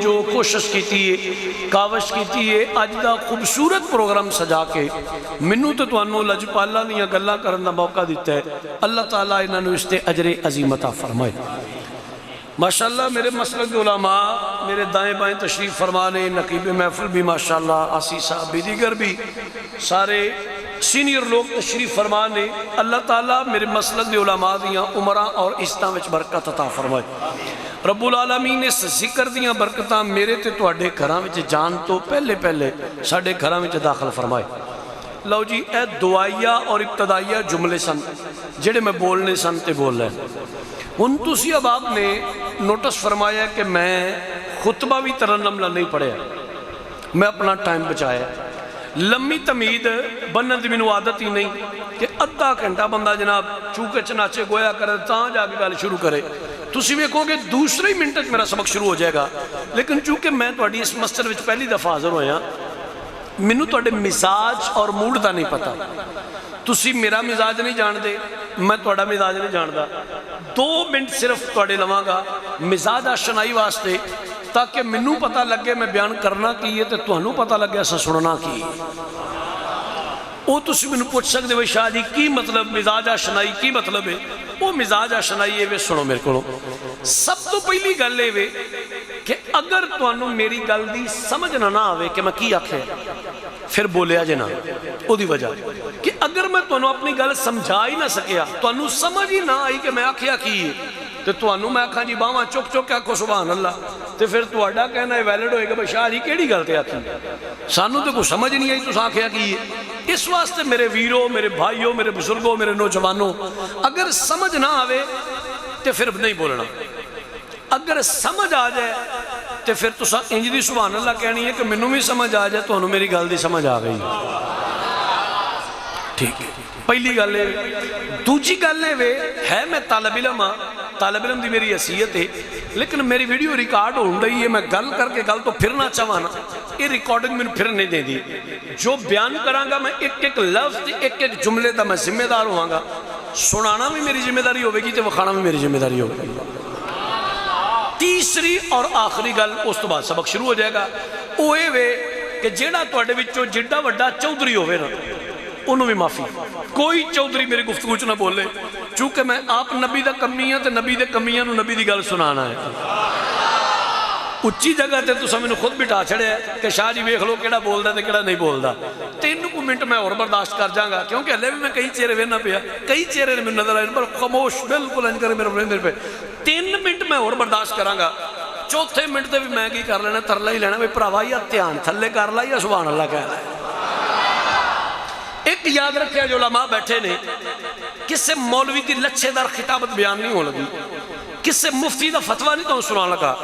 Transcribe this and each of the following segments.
جو کوشش کی کاوش کی اج دا خوبصورت پروگرام سجا کے منو تے تانوں لجپالا دیاں گلاں کرن دا موقع دیتا ہے. اللہ تعالیٰ انہاں نوں اس تے اجر عظیم عطا فرمائے. ماشاءاللہ میرے مسلک کے علماء میرے دائیں بائیں تشریف فرمانے، نقیب محفل بھی ماشاءاللہ، آسی صاحب بھی، دیگر بھی سارے سینئر لوگ تشریف فرمانے. اللہ تعالیٰ میرے مسلک کے علماء دیاں عمرہ اور عزتاں وچ برکت عطا فرمائے. رب العالمین اس ذکر دیاں برکتاں میرے تے تواڈے گھراں وچ جان تو پہلے پہلے ساڈے گھراں وچ داخل فرمائے. لو جی اے دعائیہ اور ابتدائیہ جملے سن جڑے میں بولنے سن تے بول رہے. ہن تسی اب آپ نے نوٹس فرمایا کہ میں خطبہ بھی ترنم نہیں پڑھیا، میں اپنا ٹائم بچایا. لمبی تمید بنن دی مینوں عادت ہی نہیں کہ ادھا گھنٹہ بندہ جناب چوکے چناچے گویا کرے تاں جا کے گل شروع کرے. تسی ویکھو گے دوسرے ہی منٹ میرا سبق شروع ہو جائے گا. لیکن چونکہ میں تہاڈی اس مسجد وچ پہلی دفعہ حاضر ہویا، مینوں تہاڈے مزاج اور موڈ دا نہیں پتا. تسی میرا مزاج نہیں جان دے، میں تہاڈا مزاج نہیں جاندا. 2 منٹ صرف تہاڈے لواں گا مزاج آشنائی واسطے، تاکہ مینوں پتہ لگے میں بیان کرنا کی ہے تے تہانوں پتہ لگے اساں سننا کی. وہ تسی مینوں پوچھ سکدے ہو شاہ جی کی مطلب مزاج آشنائی کی مطلب ہے؟ وہ مزاج آشنائی ہے، سنو میرے کو. سب تو پہلی گل ہے کہ اگر تانوں میری گل دی سمجھ نہ آوے کہ میں کی آکھیا پھر بولیا جے نہ. او دی وجہ کہ اگر میں تانوں اپنی گل سمجھا ہی نہ سکیا، تانوں سمجھ ہی نہ آئی کہ میں آکھیا کی ہے، تے تانوں میں آکھاں جی باواں چک چک کے آکھو سبحان اللہ، تے پھر تہاڈا کہنا ہے ویلڈ ہوئے گا بھائی شاہ جی کیڑی گل تے آکھی، سانوں تے کوئی سمجھ نہیں آئی تساں آکھیا کی ہے. اس واسطے میرے ویرو، میرے بھائیوں، میرے بزرگوں، میرے نوجوانوں، اگر سمجھ نہ آوے تے پھر نہیں بولنا. اگر سمجھ آ جائے تے پھر تساں انج دی سبحان اللہ کہنی ہے کہ مینوں بھی سمجھ آ جائے تانوں میری گل دی سمجھ آ گئی. ٹھیک ہے، پہلی گل ہے. دوجی گل ہے میں طالب علم ہاں، طالب علم دی میری حیثیت ہے، لیکن میری ویڈیو ریکارڈ ہو رہی ہے. میں گل کر کے گل تو پھرنا چاہواں نا، یہ ریکارڈنگ میں پھر نہیں دے دی. جو بیان کراں گا میں ایک ایک لفظ ایک ایک جملے دا میں ذمہ دار ہوں گا. سنانا بھی میری ذمہ داری ہوے گی تے وکھانا بھی میری ذمہ داری ہوگی. تیسری اور آخری گل اس تو بعد سبق شروع ہو جائے گا. وہ یہ کہ جیڑا تواڈے وچوں جڈا وڈا چودھری ہوے نا انہوں بھی معافی. کوئی چودھری میری گفتگو چ نہ بولے، چونکہ میں آپ نبی دا کمی ہاں تے نبی دے کمیاں نو نبی دی گل سنانا ہے. اچھی جگہ تے تساں مینوں خود بٹھا چھڑیا کہ شاہ جی ویکھ لو کیڑا بولدا تے کیڑا نہیں بولدا. 3 منٹ میں اور برداشت کر جاں گا، کیونکہ ہلے بھی میں کئی چہرے ویکھنا پیا، کئی چہرے میں نظر آئے پر خاموش بالکل انج کرے میرے پہ. 3 منٹ میں اور برداشت کراں گا. چوتھے منٹ تے بھی میں کی کر لینا، ترلا ہی لینا بھی بھراوا یا دھیان تھلے کر لا یا سبحان اللہ کہنا ہے. ایک یاد رکھیا جو علماء بیٹھے نے، کسے مولوی دی لچھے دار خطابت بیان نہیں ہو لگی، کسے مفتی دا فتوہ نہیں تو سنا لگا،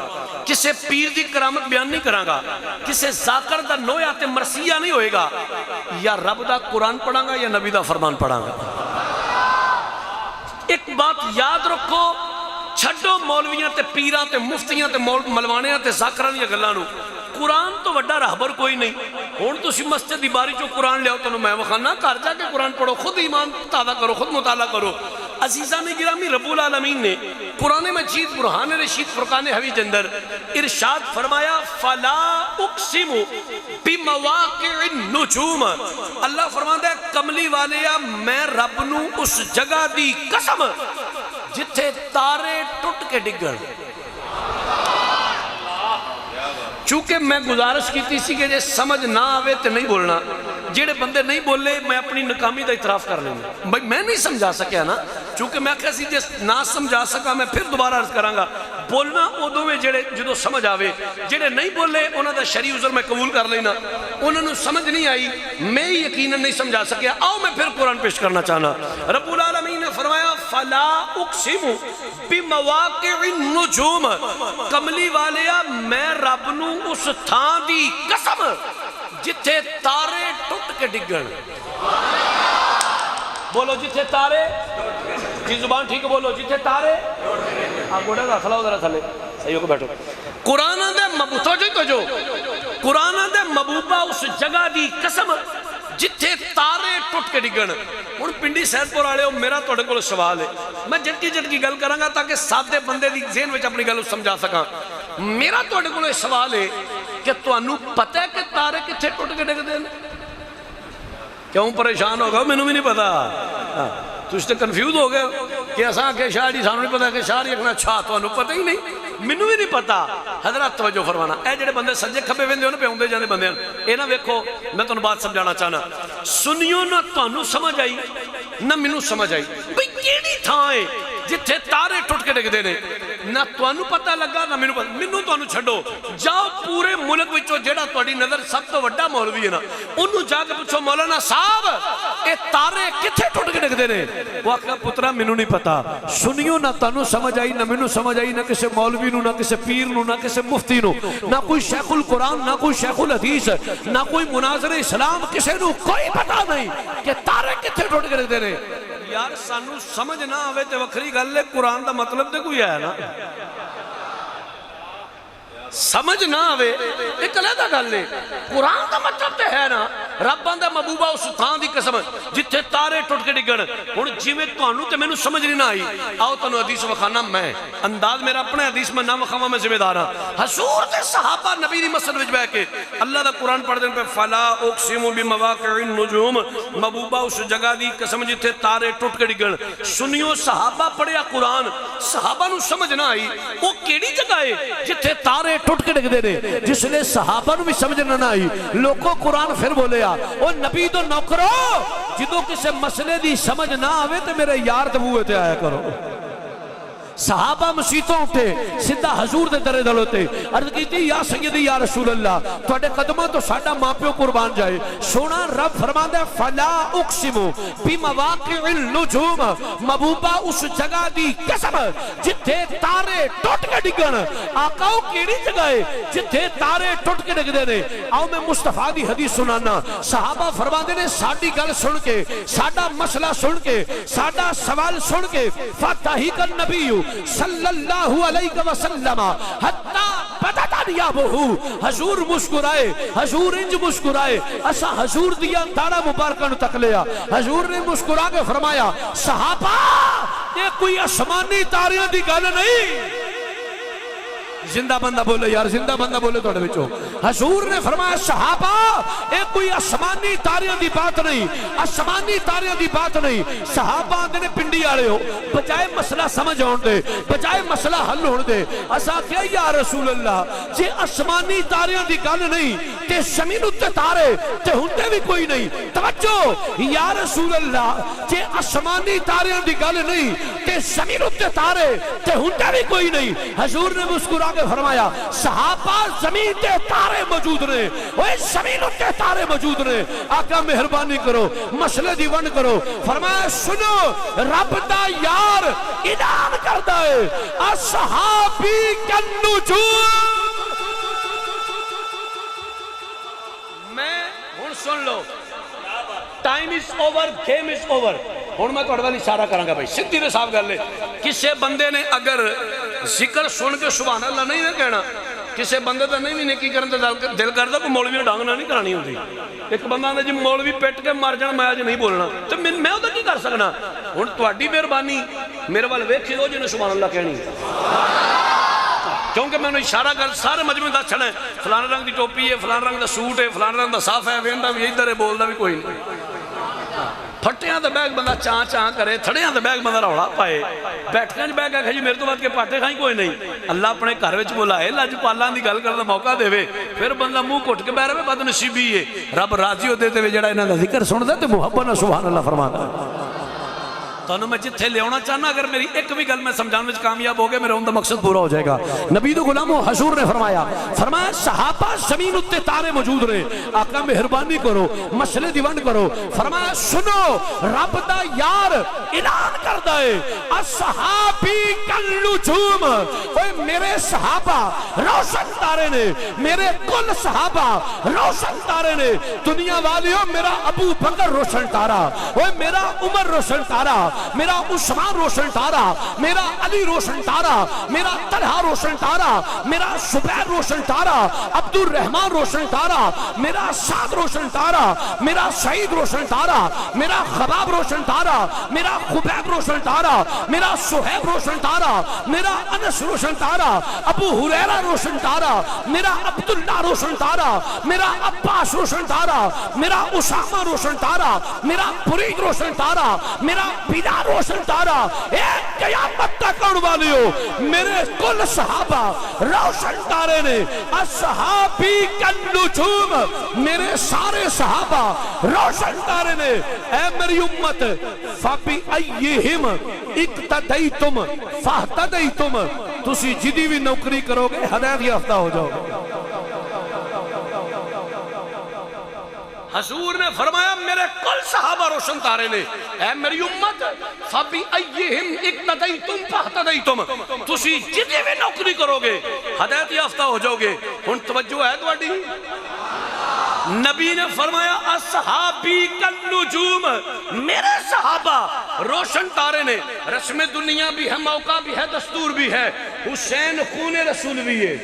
کسے پیر دی کرامت بیان نہیں کرا گا، کسے ذاکر دا نویات مرثیہ نہیں ہوئے گا. یا رب دا قرآن پڑھاں گا یا نبی دا فرمان پڑھاں گا. ایک بات یاد رکھو، چھڑو مولویاں تے پیراں تے مفتیاں تے ملوانیاں تے ذاکران یا گلاں نو. قرآن تو وڈا رہبر کوئی نہیں. ہن تسی مسجد دی باری چوں قرآن لیاؤ تانوں میں وکھانا، گھر جا کے قرآن پڑھو، خود ایمان تازہ کرو، خود مطالعہ کرو. عزیزان گرامی، رب العالمین نے قرآن مجید برہان رشید فرقان حوی جندر ارشاد فرمایا فلا اقسم بمواقع النجوم. اللہ فرماتا ہے کملی والیا میں رب نو اس جگہ دی قسم جتھے تارے ٹوٹ کے ڈگن. چونکہ میں گزارش کی تھی کہ جے سمجھ نہ آوے تے نہیں بولنا. جیڑے بندے نہیں بولے میں اپنی ناکامی دا اعتراف کر لیں گا. بھائی میں نہیں سمجھا سکیا نا، چونکہ میں کہا سی جے نہ سمجھا سکا میں پھر دوبارہ عرض کراں گا. بولنا ادوں میں جڑے جدو سمجھ آوے، جڑے نہیں بولے انہاں دا شرعی عذر میں قبول کر لینا. انہوں نے سمجھ نہیں آئی، میں یقیناً نہیں سمجھا سکیا. آؤ میں پھر قرآن پیش کرنا چاہنا. رب العالمین نے فرمایا فلا اقسم بمواقع النجوم. کملی والیا میں رب نو اس تھان دی قسم جتھے تارے ٹوٹ کے ڈگن. بولو جتھے تارے، جی زبان ٹھیک بولو، جتھے تارے گوڑے دا تھلا ادھر تھلے صحیح ہو کے بیٹھو. قرآن دے مبوبہ جو قرآن دے مبوبہ اس جگہ دی قسم جتھے تارے ٹوٹ کے ڈگن. ہن پنڈی سیدپور والے میرا تہاڈے کول سوال ہے, میں جھٹکی جھٹکی گل کراں گا تاکہ سادے بندے دی ذہن وچ اپنی گل سمجھا سکاں. میرا تہاڈے کول سوال ہے کہ تانوں پتہ ہے کہ تارے کتھے ٹوٹ کے ڈگدے نے؟ کیوں پریشان ہو گئے؟ مینوں بھی نہیں پتا. تُس تے کنفیوز ہو گئے کہ اساں کہ شاہ جی سانوں نہیں پتا کہ شاہ جی اکھنا اچھا تانوں پتہ ہی نہیں, مینوں بھی نہیں پتا. حضرات توجہ فرمانا, اے جڑے بندے سجے کھبے ویندے ہو نا پہ اوندے جاندے بندے اے نہ ویکھو, میں تانوں بات سمجھانا چاہنا. سنیو نہ تانوں سمجھ آئی نہ مینوں سمجھ آئی. بھئی کیڑی تھاں ہے جتھے تارے ٹوٹ کے ڈگدے نے؟ نہ تانوں پتہ لگا نہ مینوں پتہ. مینوں تانوں چھڈو, جاؤ پورے ملک وچوں جیڑا تہاڈی نظر سب تو وڈا مولوی ہے نا اونوں جا کے پوچھو مولانا صاحب اے تارے کتھے ٹوٹ کے ڈگدے نے؟ وہ آکھا پترا مینوں نہیں پتا. سنیو نہ تانوں سمجھ آئی نہ مینوں سمجھ آئی, نہ کسے مولوی نو, نہ کسے پیر نو, نہ کسے مفتی نو, نہ کوئی شیخ القرآن, نہ کوئی شیخ الحدیث, نہ کوئی مناظر اسلام, کسے نو کوئی پتہ نہیں کہ تارے کتھے ٹوٹ کے ڈگدے نے. یار سانوں سمجھ نہ آوے تے وکھری گل ہے, قرآن دا مطلب تے کوئی ہے نا. سمجھ نہ آوے ایک علیحدہ گل ہے, قرآن دا مطلب تے ہے نا. رب آندا محبوبہ اس تھاں دی قسم جتھے تارے ٹوٹ کے ڈگن. ہن جویں تانوں تے مینوں سمجھ نہیں آئی, آؤ تانوں حدیث وکھانا. میں انداز میرا اپنے حدیث میں نہ وکھاواں, میں ذمہ دار ہاں. حضور دے صحابہ نبی دی مسجد وچ بیٹھ کے اللہ دا قرآن پڑھ دین پہ فلا اقسم بمواقع النجوم, محبوبہ اس جگہ دی قسم جتھے تارے ٹوٹ کے ڈگن. سنیو صحابہ پڑھیا قرآن, صحابہ نو سمجھ نہ آئی وہ کیڑی جگہ ہے جتھے تارے ٹوٹ کے ڈگدے نے. جس لئے صحابہ نو بھی سمجھ نہ آئی. لوگوں قرآن پھر بولے او نبی تو نوکرو, جدو کسے مسئلے دی سمجھ نہ آوے تے میرے یار تبوئے تے آیا کرو. صحابہ مسیطوں اٹھے سدھا حضور دے درے دل ہوتے, عرض کیتی یا سیدی یا رسول اللہ, توڑے قدمہ تو ساڑھا ماں پیو قربان جائے. سونا رب فرمان دے فلا اقسمو بمواقع النجوم, محبوبہ اس جگہ دی قسم جتھے تارے ٹوٹ کے ڈگن. آقاؤ کیڑی جگہ ہے جتھے تارے ٹوٹ کے ڈگدے نے؟ آؤ میں مصطفیٰ دی حدیث سنانا. صحابہ فرمان دے نے ساڑھی گل سن کے, ساڑھا مسئلہ سن کے, ساڑھا سوال سن کے, فاتحی کا نبیو صلی اللہ علیہ وسلم حتی بدتا نیابہو, حضور مسکرائے, حضور انج مسکرائے, اسا حضور دیا داڑا مبارکن تک لیا. حضور نے مسکرا کے فرمایا صحابہ یہ کوئی آسمانی تاریاں دی گل نہیں. زندہ بندہ بولے یار, زندہ بندہ بولے توڑے بچو. حضور نے فرمایا صحابہ ایک کوئی آسمانی تاریاں دی بات نہیں, آسمانی تاریاں دی بات نہیں. صحابہ آندے نے پنڈی آڑے ہو, بجائے مسئلہ سمجھ ہون دے, بجائے مسئلہ حل ہون دے, اسا کیا یا رسول اللہ جے آسمانی تاریاں دی گل نہیں تے زمین اتے تارے تے ہوندے بھی کوئی نہیں. توجہ یا رسول اللہ جے آسمانی تاریاں دی گل نہیں تے زمین اتے تارے تے ہوندے بھی کوئی نہیں. حضور نے مسکرا کے فرمایا صحابہ زمین تے تارے موجود نے, اوے زمین تے تارے موجود نے. آقا مہربانی کرو مسئلے دی ون کرو. فرمایا سنو رب دا یار اعلان کردا ہے اصحابی کالنجوم. میں ہن سن لو, time is over, game is over. ہن میں تہاڈے ول اشارہ کراں گا بھائی, سیدھی تے صاف گل ہے. کسے بندے نے اگر ذکر سن کے سبحان اللہ نہیں نہ کہنا, کسے بندے تے نہیں بھی نیکی کرن تے دل کردا کوئی مولوی نے ڈانگ نہ نہیں کرانی ہوندی. ایک بندہ آندا جی مولوی پٹ کے مر جان میں اج نہیں بولنا, تے میں اودا کی کر سکنا. ہن تہاڈی مہربانی میرے ول ویکھیو جے سبحان اللہ کہنی, کیونکہ میں نے اشارہ کر سارے مجموعے دا چھڑا ہے فلانا رنگ دی ٹوپی ہے, فلانا رنگ دا سوٹ ہے, فلانا رنگ دا صاف ہے, ویندا بھی ادھر ہے, بولدا بھی کوئی نہیں. پھٹیاں دے بیگ بندہ چاں چاں کرے, تھڑیاں دے بیگ بندہ روڑا پائے, بیٹھکاں دے بیگ آکھے جی میرے تو بات کے پاٹے کھائیں کوئی نہیں. اللہ اپنے گھر وچ بلائے, لاجپالاں دی گل کرن دا موقع دے, پھر بندہ منہ گھٹ کے بیٹھ رہے, بد نصیبی ہے. رب راضی ہوتے تے جڑا انہاں دا ذکر سندا تے محبت نال سبحان اللہ فرماتا. تانوں میں جتھے لے آنا چاہنا, اگر میری ایک بھی گل میں سمجھانے میں کامیاب ہو گئے میرا ان دا مقصد پورا ہو جائے گا. نبی دو غلاموں حضور نے فرمایا صحابہ زمین اتے تارے موجود رہے. آقا مہربانی کرو مسئلے دیوان کرو. فرمایا سنو رب دا یار اعلان کردا ہے اصحابی کالنجوم, اوے میرے صحابہ روشن تارے نے، میرے کل صحابہ روشن تارے نے. دنیا والیوں میرا ابو بکر روشن تارا، وہ میرا عمر روشن تارا، میرا عثمان روشن تارا، میرا علی روشن تارا، میرا طلحہ روشن تارا، میرا زبیر روشن تارا، عبد الرحمن روشن تارا، میرا سعد روشن تارا، میرا سعید روشن تارا، میرا خباب روشن تارا، میرا خبیب روشن تارا، میرا صہیب روشن تارا، میرا انس روشن تارا، ابو ہریرہ روشن تارا، میرا عبداللہ روشن تارا، میرا عباس روشن تارا، میرا اسامہ روشن تارا، میرا برید روشن تارا، میرا بلال روشن تارا. ایک قیامت تک آنے والی ہو میرے کل صحابہ روشن تارے نے. اصحابی کالنجوم، میرے سارے صحابہ روشن تارے نے. اے میری امت فَبِأَيِّهِمْ اِقْتَدَيْتُمْ فَاهْتَدَيْتُمْ، تسی جدی بھی نوکری کرو گے ہدایت یافتہ ہو جاؤ گے. حضور نے فرمایا میرے کل صحابہ روشن تارے نے. اے میری امت فَبِأَيِّهِمْ اِقْتَدَيْتُمْ فَاهْتَدَيْتُمْ، تسی جتنی بھی نوکری کرو گے ہدایت یافتہ ہو جاؤ گے. ان توجہ ہے تواڈی؟ نبی نے فرمایا اصحابی کالنجوم، میرے صحابہ روشن تارے نے. رسم دنیا بھی ہے، موقع بھی ہے، دستور بھی ہے. حسین خون رسول بھی ہے،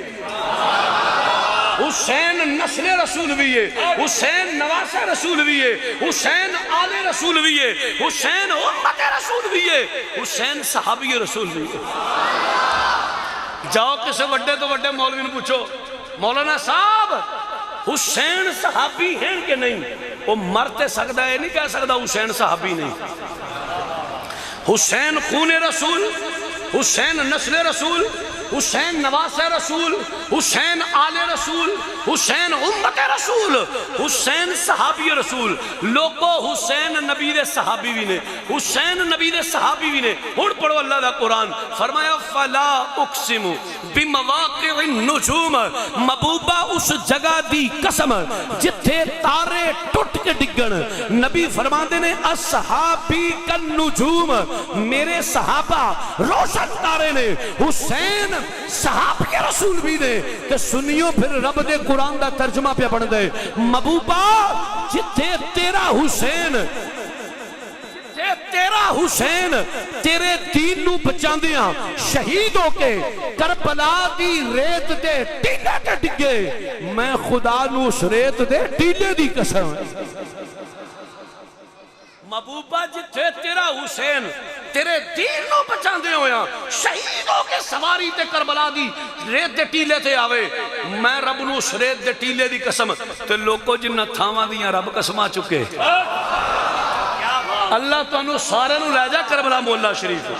حسین نسل رسول بھی ہے، حسین نواس رسول بھی ہے، حسین آل رسول بھی ہے، حسین امت رسول بھی ہے، حسین صحابی رسول بھی ہے. جاؤ کسے وڈے تو وڈے مولوی نے پوچھو، مولانا صاحب حسین صحابی ہیں کہ نہیں؟ وہ مرتے سکتا ہے، نہیں کہہ سکتا حسین صحابی نہیں. حسین خون رسول، حسین نسل رسول، حسین نواس رسول، حسین آل رسول، حسین امت رسول، حسین صحابی رسول. لوگو حسین نبی دے صحابی بھی نے، حسین نبی دے صحابی بھی نے. ہن پڑھو اللہ دا قرآن. فرمایا فلا اقسم بمواقع النجوم، محبوبہ اس جگہ دی قسم جتھے تارے ٹوٹ کے ڈگن. نبی فرماندے نے اصحابی کالنجوم، میرے صحابہ روشن تارے نے. حسین صحابی رسول بھی دے. کہ سنیو پھر رب دے قرآن دا ترجمہ پہ پڑھ دے. محبوبہ جتھے تیرا حسین، تیرا حسین تیرے دین نو بچان دیاں شہید ہو کے کربلا دی ریت دے ٹیلے تے ڈگے، میں خدا نو اس ریت دے ٹیلے دی قسم. محبوبہ جتھے تیرا حسین تیرے دین نو بچان دے ہویا شہید ہو کے سواری تے کربلا دی ریت دے ٹیلے تے آوے، میں رب نو اس ریت دے ٹیلے دی قسم. تے لوگوں جنہ تھاواں دیاں رب قسمہ چکے. اللہ تو انہوں سارے نو لے جا کربلا مولا شریف.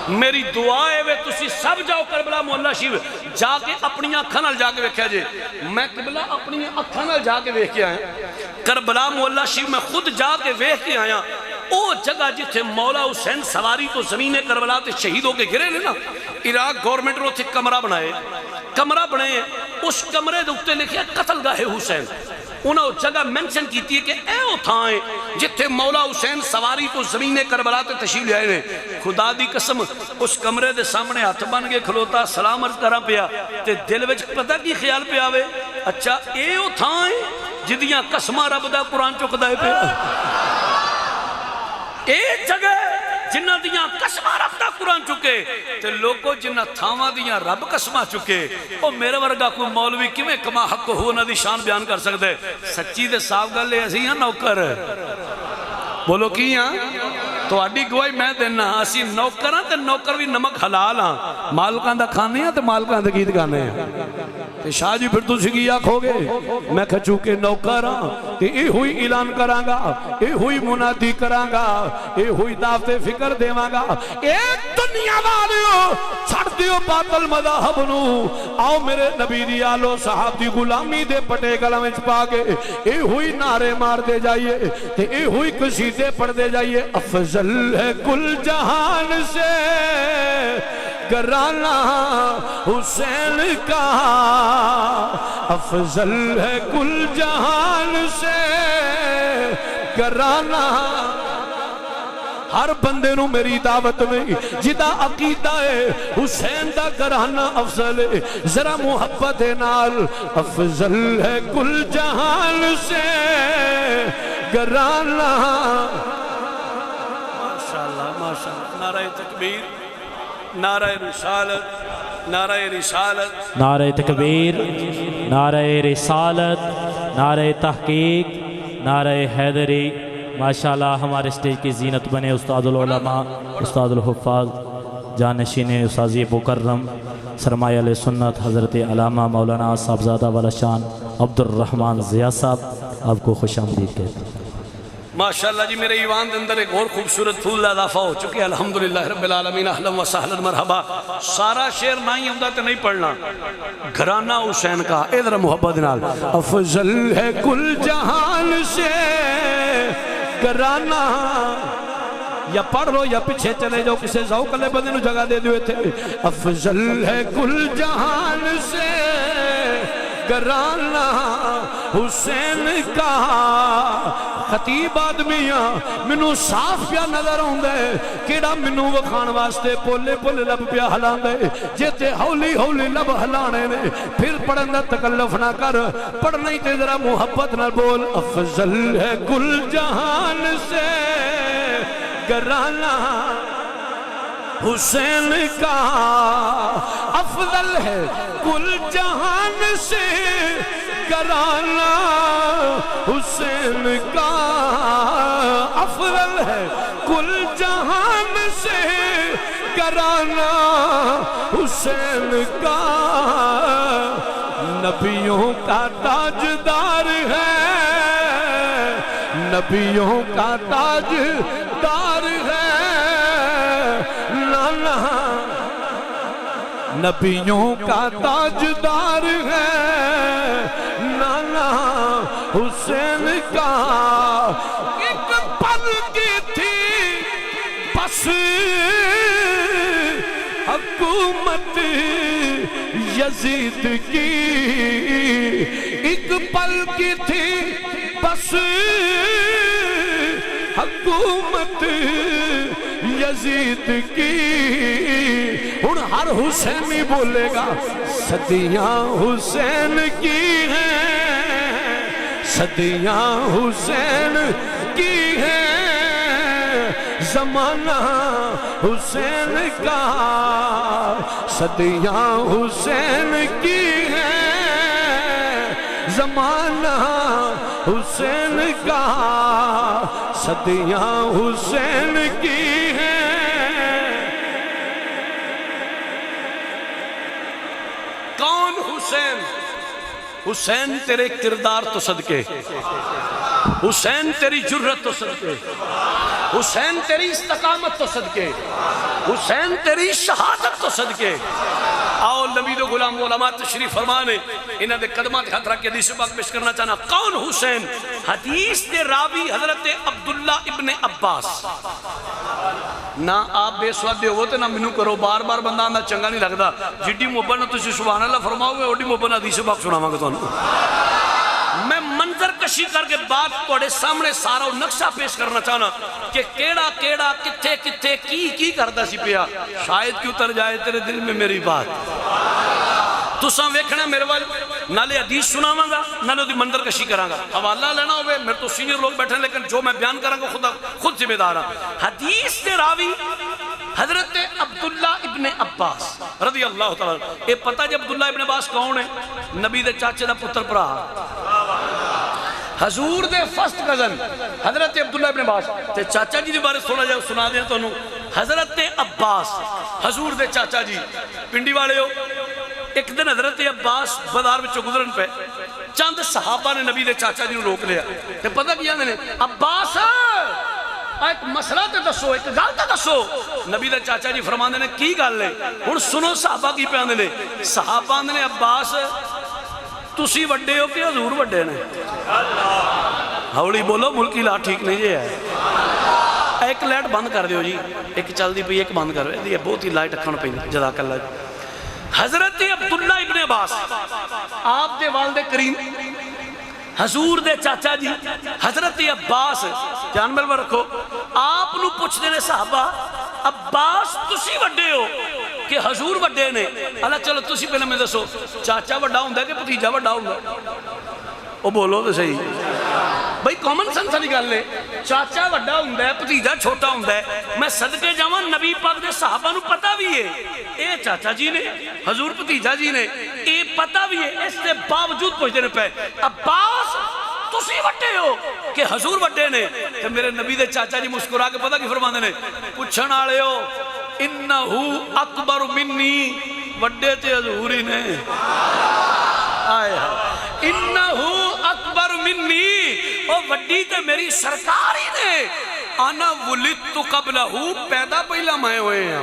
میری دعا ہے وے تسی سب جاؤ کربلا مولا شریف جا کے اپنی اکھاں نال جا کے ویکھیا جے. میں قبلہ اپنی اکھاں نال جا کے ویکھ کے آیا کربلا مولا شریف. میں خود جا کے ویکھ کے آیا او جگہ جتھے مولا حسین سواری تو زمین کربلا تے شہید ہو کے گرے نے نا. عراق گورنمنٹ نے اتھے کمرہ بنائے، کمرہ بنائے، اس کمرے دے اوپر لکھیا قتل گاہ حسین. انہوں جگہ منشن کیتی ہے کہ اے او تھائیں جتھے مولا حسین سواری تو زمین کربلا تے تشریف لے آئے نے. خدا دی قسم اس کمرے دے سامنے ہاتھ بن کے کھلوتا سلام عرض کراں پیا تے دل وچ پتہ کی خیال پہ آوے، اچھا اے او تھائیں جدیاں قسمہ رب دا قرآن چکدا ہے پیا. اے جگہ جنہ دیاں قسمہ رب دا قرآن چکے تے لوگوں جنہ تھاواں دیاں رب قسمہ چکے. او میرے ورگا کوئی مولوی کیویں کما حق ہو نہ دی شان بیان کر سکتے. سچی دے صاف گل ہے اسی ہاں نوکر بولو کی ہاں تو آڈی گواہی میں دینا اسی نوکر ہاں تے نوکر بھی نمک حلال ہاں. مالکان دا کھانے ہاں تے مالکان دا گیت گانے ہیں. تے شاہ جی پھر تو سکی آکھو گے میں کھچو کے نوکر ہاں تے اے ہوئی اعلان کرانگا، اے ہوئی منادی کرانگا، اے ہوئی دعوت فکر دیوانگا. اے دنیا والیو چھڑ دیو باطل مذہب نو، آؤ میرے نبی دی آلو صحاب دی غلامی دے پٹے گلہ میں چھپا کے اے ہوئی نعرے مار دے جائیے تے اے ہوئی قصیدے پڑھ دے جائیے. افضل ہے کل جہان سے گرانہ حسین کا، افضل ہے کل جہان سے گرانہ ہر بندے نو میری دعوت میں جدا عقیدہ ہے حسین دا گھرانہ افضل ہے ذرا محبت نال افضل ہے کل جہان سے گھرانہ ماشاءاللہ ماشاءاللہ نعرہ تکبیر نعرہ رسالت نعرہ رسالت نعرہ تکبیر نعرہ رسالت نعرہ تحقیق نعرہ حیدری ماشاءاللہ ہمارے سٹیج کی زینت بنے استاد العلماء استاد الحفاظ جانشین استاذ مکرم سرمایہ علیہ سنت حضرت علامہ مولانا صاحبزادہ والا شان عبد الرحمن ضیاء صاحب آپ کو خوش آمدید کہتے ہیں ماشاءاللہ جی میرے ایوان دے اندر ایک اور خوبصورت پھول اضافہ ہو چکے الحمدللہ رب العالمین اہلا و سہلا مرحبا سارا شعر نہ ہی ہوتا تو نہیں پڑھنا گھرانہ حسین کا ادھر محبت نال افضل ہے کل جہان سے گھرانہ یا پڑھ لو یا پیچھے چلے جاؤ کسے ذوق لے بندے نو جگہ دے دیوے تھے افضل ہے کل جہان سے گھرانہ حسین کا خطیب آدمیاں منو صاف پیا نظر ہوندے کیڑا منو وکھان واسطے پولے پولے لب پیا ہلاندے جیتے ہولی ہولی لب ہلانے نے پھر پڑھن دا تکلف نہ کر پڑھنا ہی تے ذرا محبت نہ بول افضل ہے کل جہان سے گھرانہ حسین کا افضل ہے کل جہان سے گھرانہ حسین کا افضل ہے کل جہان سے گھرانہ حسین کا نبیوں کا تاجدار ہے نبیوں کا تاجدار ہے لالا نبیوں کا تاجدار ہے نانا حسین کا ایک پل کی تھی بس حکومت یزید کی ایک پل کی تھی بس حکومت یزید کی ہن ہر حسینی بولے گا صدیاں حسین کی ہیں صدیاں حسین کی ہیں زمانہ حسین کا صدیاں حسین کی ہیں زمانہ حسین کا صدیاں حسین کی ہیں کون حسین حسین تیرے کردار تو صدقے حسین تیری جرت تو صدقے حسین تیری استقامت تو صدقے حسین تیری شہادت تو صدقے آؤ نبی و غلام علماء تشریف فرمانے انہاں دے قدمات ہاتھ رکھ کے حدیث پاک پیش کرنا چاہنا کون حسین حدیث دے راوی حضرت عبداللہ ابن عباس نہ آپ بے سوادے ہوتے نہ منو کرو بار بار بندہ آنا چنگا نہیں لگتا جڈی محبت نہ تسی سبحان اللہ فرماؤ گے اوڈی محبت نہ حدیث پاک سناواں گا تانوں میں منظر کشی کر کے بات توڑے سامنے سارا نقشہ پیش کرنا چاہنا کہ کیڑا کیڑا کتھے کتھے کی کردا سی پیا شاید کیوں اتر جائے تیرے دل میں میری بات تساں ویکھنا میرے وال نالے حدیث سناواں گا نالے دی منظر کشی کراں گا حوالہ لینا ہوئے میرے تو سینئر لوگ بیٹھے لیکن جو میں بیان کراں گا خود ذمہ دار ہوں حدیث کے راوی حضرت عبداللہ ابن عباس رضی اللہ تعالیٰ اے پتہ جب عبداللہ ابن عباس کون ہے نبی دے چاچے دا پتر پرا حضور دے فرسٹ کزن حضرت عبداللہ ابن عباس تے چاچا جی دے بارے تھوڑا جائے سنا دیا تو حضرت عباس حضور دے چاچا جی پنڈی والے ہو ایک دن حضرت عباس بازار میں گزرن پہ چند صحابہ نے نبی دے چاچا جی نے روک لیا تے پتہ کیا نے عباس ایک مسئلہ تے دسو ایک گل تے دسو نبی دے چاچا جی فرماندے نے کی گل ہے ہن سنو صحابہ کی پہ آندے نے صحابہ نے عباس تسی وڈے ہو کہ حضور وڈے نے ہولی بولو ملکی لا ٹھیک نہیں جے ہے ایک لائٹ بند کر دیو جی ایک چل دی پئی ایک بند کر دی بہت ہی لائٹ رکھن پئی جزاک اللہ حضرت عبداللہ ابن عباس آپ دے والد کریم حضور دے چاچا جی حضرت عباس جان مل رکھو آپ نو پوچھ دینے صحابہ عباس تسی وڈے ہو کہ حضور وڈے نے؟ اللہ چلو تسی پہلے میں دسو چاچا وڈا ہوں کہ بھتیجا وڈا ہوں؟ وہ بولو تو صحیح بھائی کامن سنس والی گل ہے چاچا وڈا ہوں بھتیجا چھوٹا ہوں میں صدقے جاواں نبی پاک دے صحابہ نو پتہ بھی ہے اے چاچا جی نے حضور بھتیجا جی نے اے پتہ بھی ہے اس کے باوجود پوچھتے نے پہ عباس تسی وڈے ہو کہ حضور وڈے نے؟ کہ میرے نبی دے چاچا جی مسکرا کے پتہ کی فرماندے نے پوچھن والے ہو انہو اکبر منی وڈے تے حضور ہی نے آئے انہو اکبر منی او وڈی تے میری سرکار ہی نے انا ولدت قبلہو پیدا پہلا میں ہوئے ہیں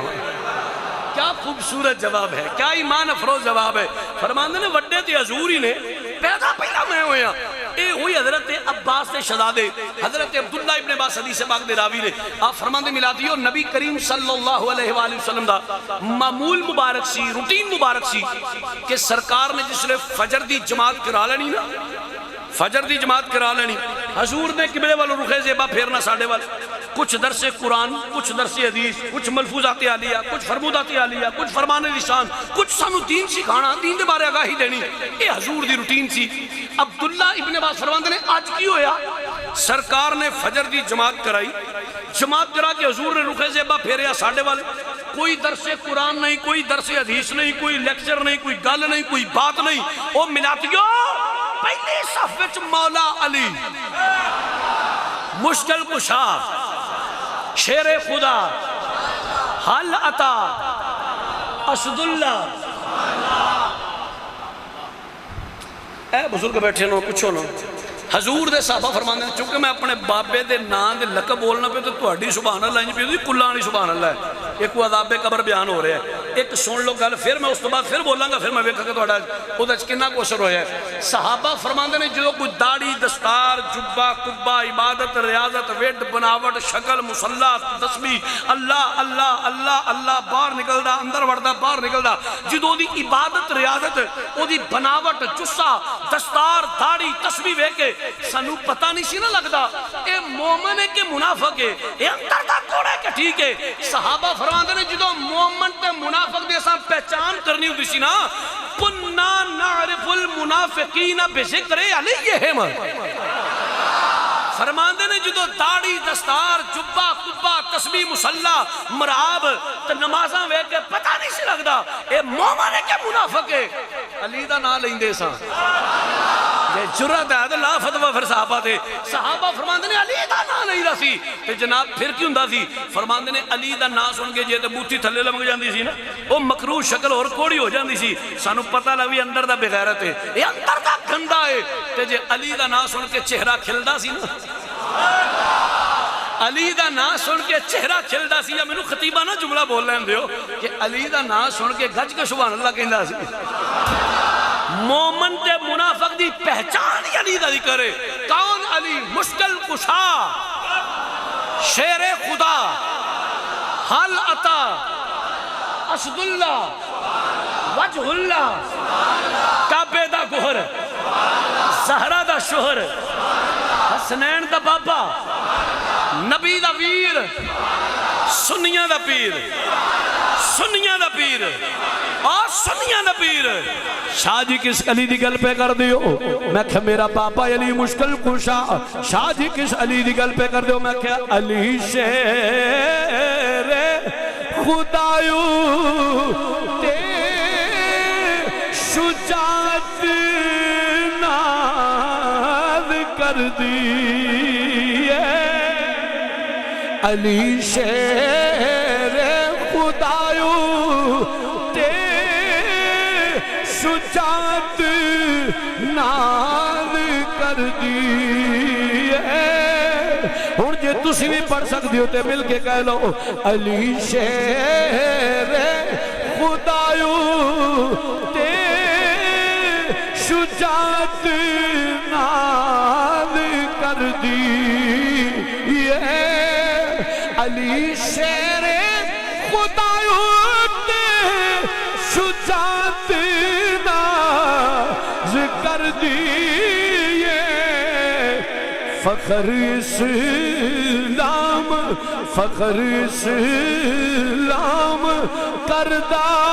کیا خوبصورت جواب ہے کیا ایمان افروز جواب ہے فرماندے نے وڈے تے حضور ہی نے پیدا پہلا میں ہوئے ہیں اے ہوئی حضرت عباس دے شہزادے حضرت عبداللہ ابن عباس حدیث پاک دے راوی نے آپ فرماندے ملا دیو نبی کریم صلی اللہ علیہ وآلہ وسلم دا معمول مبارک سی روٹین مبارک سی کہ سرکار نے جس نے فجر دی جماعت کرا لینی نا فجر دی جماعت کرا لینی حضور نے قبلے والوں رخ زیبا پھیرنا ساڑھے والے کچھ درس قرآن کچھ درس حدیث کچھ ملفوظات عالیہ کچھ فرمودات عالیہ کچھ فرمان لسان کچھ سانو دین سکھانا دین دے بارے آگاہی دینی یہ حضور دی روٹین سی عبداللہ ابن عباس فرماندے نے آج کی ہویا سرکار نے فجر دی جماعت کرائی جماعت کرا کے حضور نے رخ زیبا پھیریا ساڑھے والے کوئی درس قرآن نہیں کوئی درس حدیث نہیں کوئی لیکچر نہیں کوئی گل نہیں کوئی بات نہیں وہ ملاتیو پہلی صف وچ مولا علی مشکل کشا شیر خدا حل عطا اسد اللہ اے بزرگ بیٹھے نو کچھو نو حضور دے صحابہ فرماندے ہیں چونکہ میں اپنے بابے دے نام دے لقب بولنا پہ تو تہاڈی سبحان اللہ انج پہ کلانی سبحان اللہ ہے ایک عذاب قبر بیان ہو رہا ہے ایک سن لو گل پھر میں اس تو بعد پھر بولاں گا پھر میں ویکھاں کہ تہاڈا اودے وچ کتنا کوشر ہویا ہے صحابہ فرماندے نے جو کوئی داڑھی دستار جبہ قبہ عبادت ریاضت وڈ بناوٹ شکل مصلی تسبیح اللہ اللہ اللہ اللہ باہر نکلدا اندر وڑدا باہر نکلدا جدوں دی عبادت ریاضت او دی بناوٹ جسا دستار داڑھی تسبیح ویکھ کے سانو پتہ نہیں سی نہ لگدا اے مومن ہے کہ منافق ہے اے اندر دا کوڑا ہے کہ ٹھیک ہے صحابہ فرماندے نے جدوں مومن تے منافق دے ساں پہچان کرنی ہوندی سی نا کنا نعرف المنافقین بذکر علیہم فرماندے نے جدو داڑھی دستار جبہ قبہ تسبیح مصلی مراب تے نمازاں ویکھ کے پتہ نہیں سی لگدا اے مومن ہے کہ منافق ہے علی دا نام لیندے ساں یہ جرات ہے لا فتوہ پھر صحابہ تھے صحابہ فرماندے نے علی دا نام نہیں رہا سی تے جناب پھر کیوں ہوندا سی فرماندے نے علی دا نام سن کے جے تے بوٹی تھلے لمک جاندی سی نا او مکروہ شکل اور کوڑی ہو جاندی سی سانو پتہ لگی اندر دا بغیرت ہے یہ اندر دا گندا ہے تے جے علی دا نام سن کے چہرہ کھلدا سی نا علی دا نام سن کے چہرہ کھلدا سی یا مینوں خطیبہ نہ جملہ بول لین دیو کہ علی دا نام سن کے گج کے سبحان اللہ کہندا سی مومن تے منافق دی پہچان ہی علی دا ذکر ہے کون علی مشکل کشا شیر خدا حل عطا اسد اللہ وجہ اللہ کعبے دا گوہر زہرہ دا شوہر حسنین دا بابا نبی دا ویر سنیاں دا پیر سنیاں دا پیر اور سنیاں دا پیر شاہ جی کس علی دی گل پہ کر دیو میں کہا میرا پاپا علی مشکل کشا شاہ جی کس علی دی گل پہ کر دیو میں کہا علی شیر خدایو تے شجاعت ناز کر دی علی شیر خدایو تے شجاعت ناز کر دی ہن جے تسی بھی پڑھ سکتے ہو تے مل کے کہہ لو علی شیر خدایو تے شجاعت ناز کر دی علی شیر خدایو تے شجاعت ناز کر دی فخر اسلام فخر اسلام کردہ